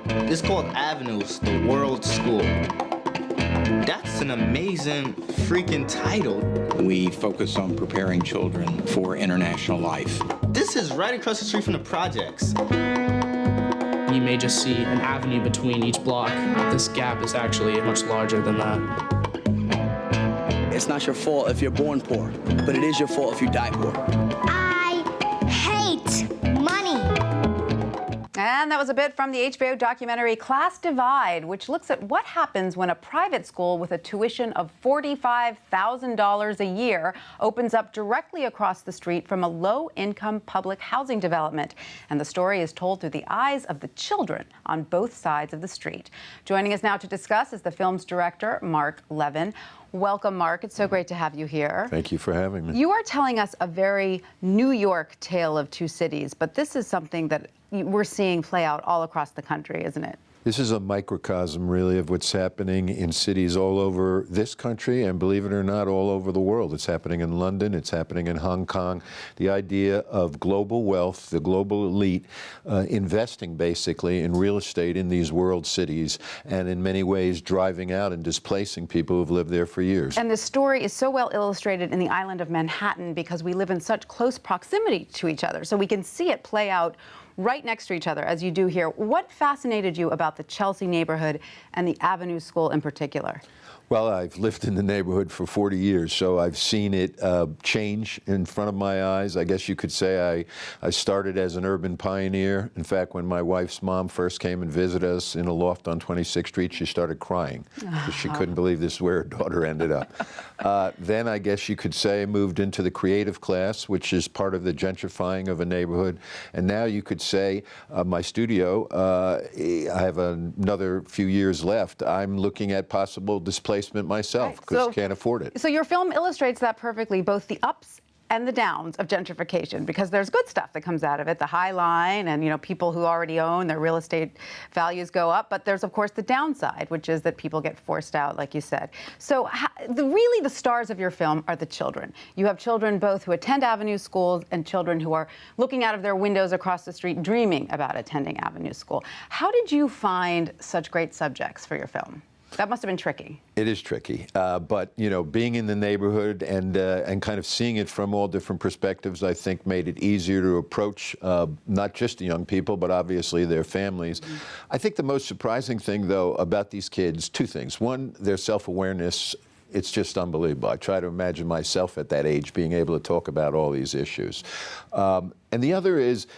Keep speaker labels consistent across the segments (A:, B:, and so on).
A: It's called Avenues, the World School. That's an amazing freaking title.
B: We focus on preparing children for international life.
A: This is right across the street from the projects.
C: You may just see an avenue between each block. This gap is actually much larger than that.
D: It's not your fault if you're born poor, but it is your fault if you die poor.
E: I hate money.
F: And that was a bit from the HBO documentary Class Divide, which looks at what happens when a private school with a tuition of $45,000 a year opens up directly across the street from a low-income public housing development. And the story is told through the eyes of the children on both sides of the street. Joining us now to discuss is the film's director, Marc Levin. Welcome, Marc. It's so great to have you here.
G: Thank you for having me.
F: You are telling us a very New York tale of two cities, but this is something that we're seeing play out all across the country, isn't it?
G: This is a microcosm, really, of what's happening in cities all over this country and, believe it or not, all over the world. It's happening in London. It's happening in Hong Kong. The idea of global wealth, the global elite, investing basically in real estate in these world cities and in many ways driving out and displacing people who've lived there for years.
F: And this story is so well illustrated in the island of Manhattan because we live in such close proximity to each other. So we can see it play out right next to each other, as you do here. What fascinated you about the Chelsea neighborhood and the Avenue School in particular?
G: Well, I've lived in the neighborhood for 40 years, so I've seen it change in front of my eyes. I guess you could say I started as an urban pioneer. In fact, when my wife's mom first came and visited us in a loft on 26th Street, she started crying because she couldn't believe this is where her daughter ended up. Then I guess you could say I moved into the creative class, which is part of the gentrifying of a neighborhood. And now you could say my studio, I have another few years left. I'm looking at possible displacement myself because I can't afford it.
F: So your film illustrates that perfectly, both the ups and the downs of gentrification, because there's good stuff that comes out of it, the high line and, you know, people who already own, their real estate values go up. But there's, of course, the downside, which is that people get forced out, like you said. So really the stars of your film are the children. You have children both who attend Avenue schools and children who are looking out of their windows across the street dreaming about attending Avenue school. How did you find such great subjects for your film? That must have been tricky.
G: It is tricky, but you know, being in the neighborhood and kind of seeing it from all different perspectives, I think made it easier to approach not just the young people, but obviously their families. Mm-hmm. I think the most surprising thing, though, about these kids, two things. One, their self-awareness. It's just unbelievable. I try to imagine myself at that age being able to talk about all these issues. And the other is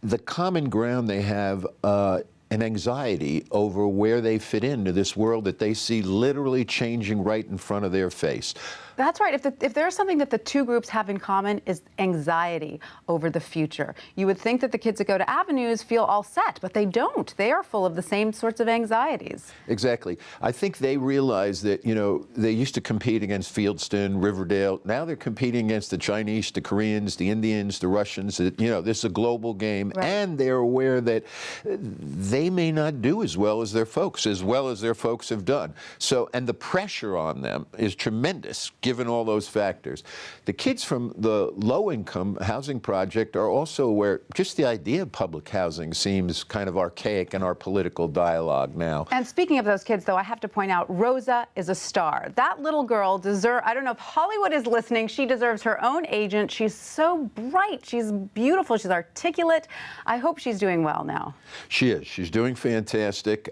G: the common ground they have an anxiety over where they fit into this world that they see literally changing right in front of their face.
F: That's right. If there's something that the two groups have in common is anxiety over the future. You would think that the kids that go to Avenues feel all set, but they don't. They are full of the same sorts of anxieties.
G: Exactly. I think they realize that, you know, they used to compete against Fieldston, Riverdale. Now they're competing against the Chinese, the Koreans, the Indians, the Russians. You know, this is a global game, right. And they're aware that they may not do as well as their folks have done. So, and the pressure on them is tremendous, given all those factors. The kids from the low-income housing project are also aware just the idea of public housing seems kind of archaic in our political dialogue now. And
F: speaking of those kids, though, I have to point out, Rosa is a star. That little girl deserves, I don't know if Hollywood is listening, she deserves her own agent. She's so bright, she's beautiful, she's articulate. I hope she's doing well now.
G: She is. She's doing fantastic,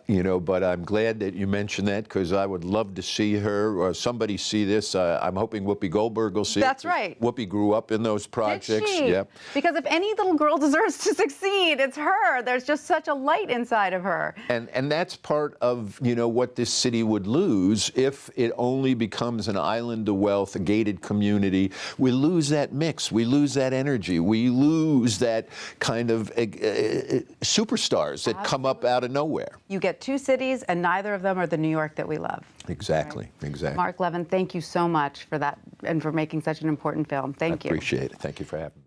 G: you know, but I'm glad that you mentioned that because I would love to see her or somebody see this. I'm hoping Whoopi Goldberg will see it.
F: That's right.
G: Whoopi grew up in those projects.
F: Did she?
G: Yeah.
F: Because if any little girl deserves to succeed, it's her. There's just such a light inside of her.
G: And that's part of, you know, what this city would lose if it only becomes an island of wealth, a gated community. We lose that mix. We lose that energy. We lose that kind of superstars that come up out of nowhere.
F: You get two cities, and neither of them are the New York that we love.
G: Exactly, right. Exactly.
F: Marc Levin, thank you so much for that and for making such an important film. Thank you.
G: I appreciate it. Thank you for having me.